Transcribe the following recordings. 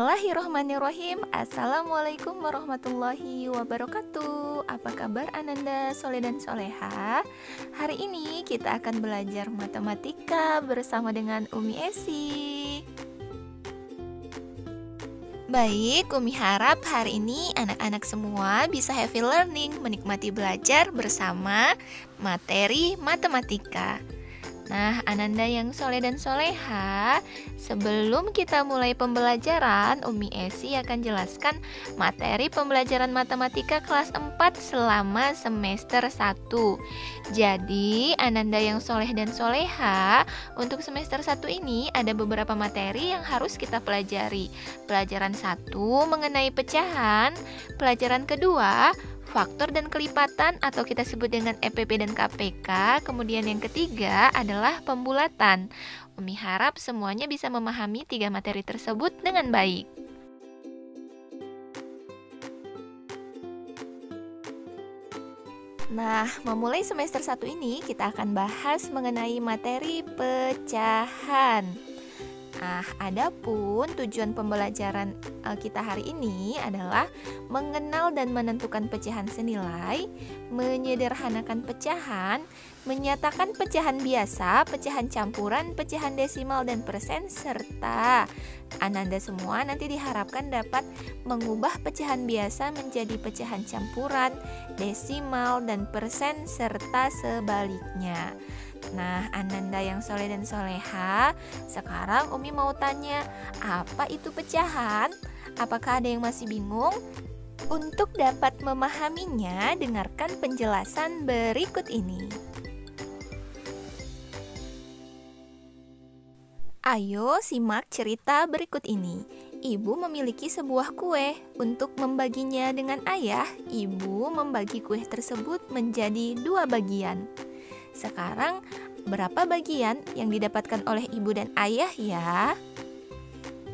Bismillahirrohmanirrohim. Assalamualaikum warahmatullahi wabarakatuh. Apa kabar Ananda Soleh dan Soleha? Hari ini kita akan belajar matematika bersama dengan Umi Esi. Baik, Umi harap hari ini anak-anak semua bisa happy learning, menikmati belajar bersama materi matematika. Nah, Ananda yang soleh dan soleha, sebelum kita mulai pembelajaran, Umi Esi akan jelaskan materi pembelajaran matematika kelas 4 selama semester 1. Jadi, Ananda yang soleh dan soleha, untuk semester 1 ini ada beberapa materi yang harus kita pelajari. Pelajaran 1 mengenai pecahan, pelajaran kedua faktor dan kelipatan atau kita sebut dengan EPP dan KPK. Kemudian yang ketiga adalah pembulatan. Umi harap semuanya bisa memahami 3 materi tersebut dengan baik. Nah, memulai semester 1 ini kita akan bahas mengenai materi pecahan. Nah, adapun tujuan pembelajaran kita hari ini adalah mengenal dan menentukan pecahan senilai, menyederhanakan pecahan, menyatakan pecahan biasa, pecahan campuran, pecahan desimal dan persen, serta Ananda semua nanti diharapkan dapat mengubah pecahan biasa menjadi pecahan campuran, desimal, dan persen, serta sebaliknya. Nah, Ananda yang soleh dan soleha, sekarang Umi mau tanya, apa itu pecahan? Apakah ada yang masih bingung? Untuk dapat memahaminya, dengarkan penjelasan berikut ini. Ayo simak cerita berikut ini. Ibu memiliki sebuah kue. Untuk membaginya dengan ayah, ibu membagi kue tersebut menjadi 2 bagian. Sekarang, berapa bagian yang didapatkan oleh ibu dan ayah ya?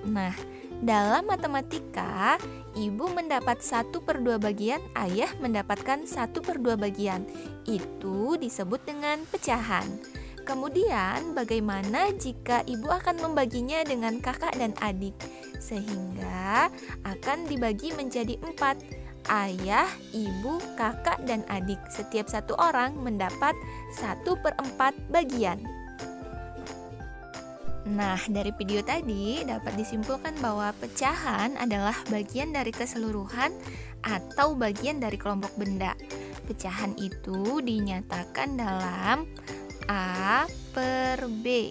Nah, dalam matematika, ibu mendapat 1/2 bagian, ayah mendapatkan 1/2 bagian. Itu disebut dengan pecahan. Kemudian, bagaimana jika ibu akan membaginya dengan kakak dan adik? Sehingga akan dibagi menjadi 4. Ayah, ibu, kakak, dan adik. Setiap satu orang mendapat 1/4 bagian. Nah, dari video tadi dapat disimpulkan bahwa pecahan adalah bagian dari keseluruhan atau bagian dari kelompok benda. Pecahan itu dinyatakan dalam A per B.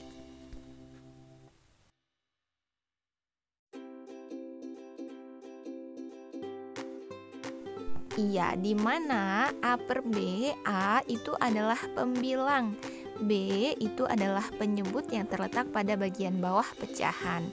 Iya, di mana A per B, A itu adalah pembilang, B itu adalah penyebut yang terletak pada bagian bawah pecahan.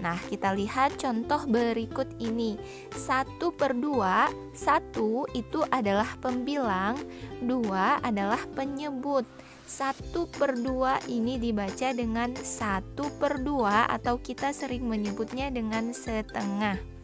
Nah, kita lihat contoh berikut ini. 1/2, 1 itu adalah pembilang, 2 adalah penyebut. 1/2 ini dibaca dengan 1/2 atau kita sering menyebutnya dengan setengah.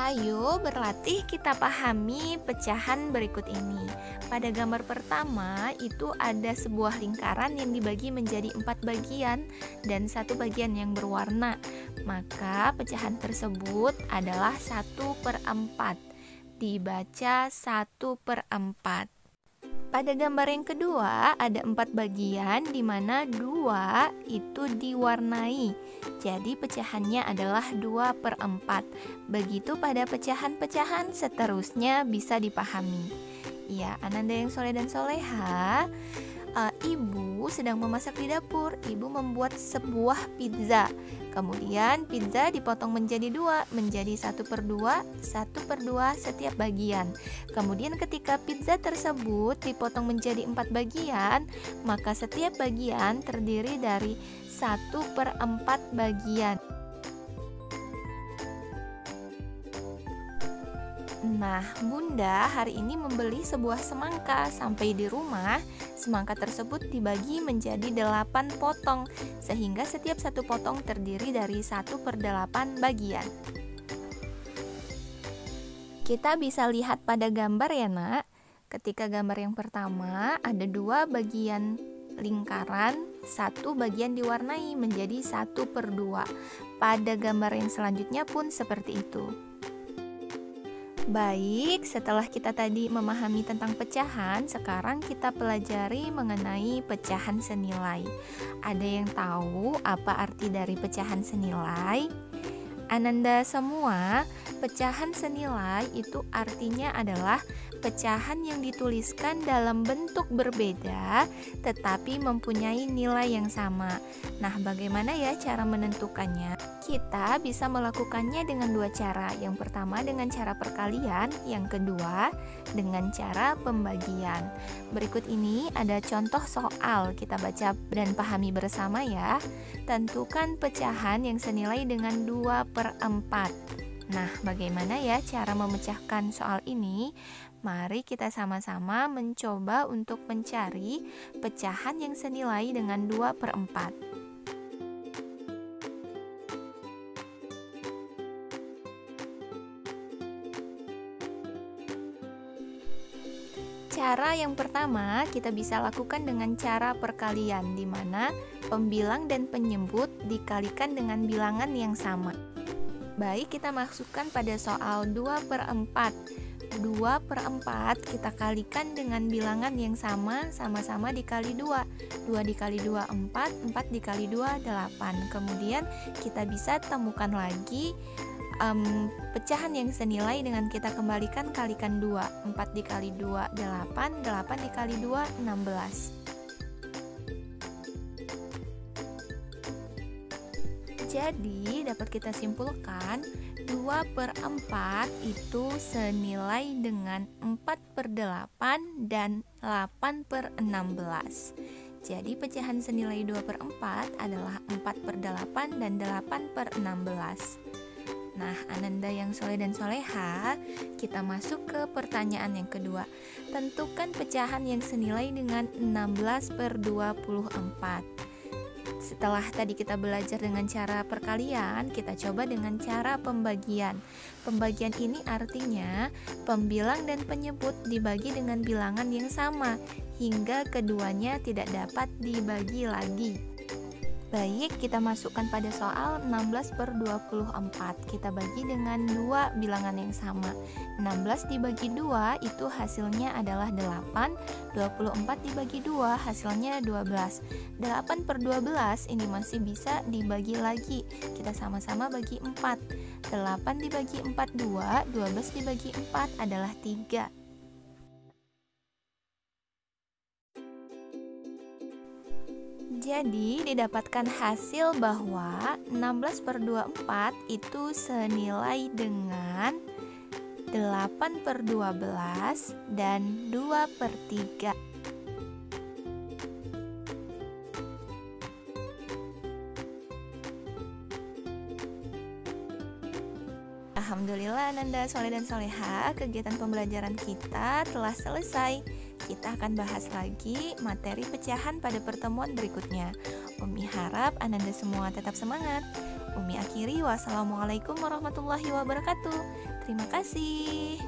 Ayo berlatih kita pahami pecahan berikut ini. Pada gambar pertama itu ada sebuah lingkaran yang dibagi menjadi 4 bagian dan 1 bagian yang berwarna. Maka pecahan tersebut adalah 1/4. Dibaca 1/4. Pada gambar yang kedua ada 4 bagian di mana 2 itu diwarnai. Jadi pecahannya adalah 2/4. Begitu pada pecahan-pecahan seterusnya bisa dipahami. Ya, Ananda yang soleh dan soleha, ibu sedang memasak di dapur. Ibu membuat sebuah pizza. Kemudian pizza dipotong menjadi 2, menjadi 1/2, 1/2 setiap bagian. Kemudian ketika pizza tersebut dipotong menjadi 4 bagian, maka setiap bagian terdiri dari 1/4 bagian. Nah, Bunda hari ini membeli sebuah semangka. Sampai di rumah, semangka tersebut dibagi menjadi 8 potong, sehingga setiap satu potong terdiri dari 1/8 bagian. Kita bisa lihat pada gambar ya nak. Ketika gambar yang pertama ada 2 bagian lingkaran, 1 bagian diwarnai menjadi 1/2. Pada gambar yang selanjutnya pun seperti itu. Baik, setelah kita tadi memahami tentang pecahan, sekarang kita pelajari mengenai pecahan senilai. Ada yang tahu apa arti dari pecahan senilai? Ananda semua, pecahan senilai itu artinya adalah pecahan yang dituliskan dalam bentuk berbeda tetapi mempunyai nilai yang sama. Nah, bagaimana ya cara menentukannya? Kita bisa melakukannya dengan 2 cara. Yang pertama dengan cara perkalian, yang kedua dengan cara pembagian. Berikut ini ada contoh soal, kita baca dan pahami bersama ya. Tentukan pecahan yang senilai dengan 2/4. Nah, bagaimana ya cara memecahkan soal ini? Mari kita sama-sama mencoba untuk mencari pecahan yang senilai dengan 2/4. Cara yang pertama kita bisa lakukan dengan cara perkalian, di mana pembilang dan penyebut dikalikan dengan bilangan yang sama. Baik, kita masukkan pada soal 2/4. 2/4 kita kalikan dengan bilangan yang sama, sama-sama dikali 2. 2 dikali 2 4, 4 dikali 2 8. Kemudian kita bisa temukan lagi pecahan yang senilai dengan kita kembalikan kalikan 2. 4 dikali 2 8, 8 dikali 2 16. Jadi dapat kita simpulkan 2/4 itu senilai dengan 4/8 dan 8/16. Jadi pecahan senilai 2/4 adalah 4/8 dan 8/16. Nah, Ananda yang soleh dan soleha, kita masuk ke pertanyaan yang kedua. Tentukan pecahan yang senilai dengan 16/24. Setelah tadi kita belajar dengan cara perkalian, kita coba dengan cara pembagian. Pembagian ini artinya pembilang dan penyebut dibagi dengan bilangan yang sama hingga keduanya tidak dapat dibagi lagi. Baik, kita masukkan pada soal 16/24. Kita bagi dengan 2 bilangan yang sama. 16 dibagi 2 itu hasilnya adalah 8. 24 dibagi 2 hasilnya 12. 8/12 ini masih bisa dibagi lagi. Kita sama-sama bagi 4. 8 dibagi 4 2, 12 dibagi 4 adalah 3. Jadi didapatkan hasil bahwa 16/24 itu senilai dengan 8/12 dan 2/3. Alhamdulillah Ananda soleh dan soleha, kegiatan pembelajaran kita telah selesai. Kita akan bahas lagi materi pecahan pada pertemuan berikutnya. Umi harap Ananda semua tetap semangat. Umi akhiri, wassalamualaikum warahmatullahi wabarakatuh. Terima kasih.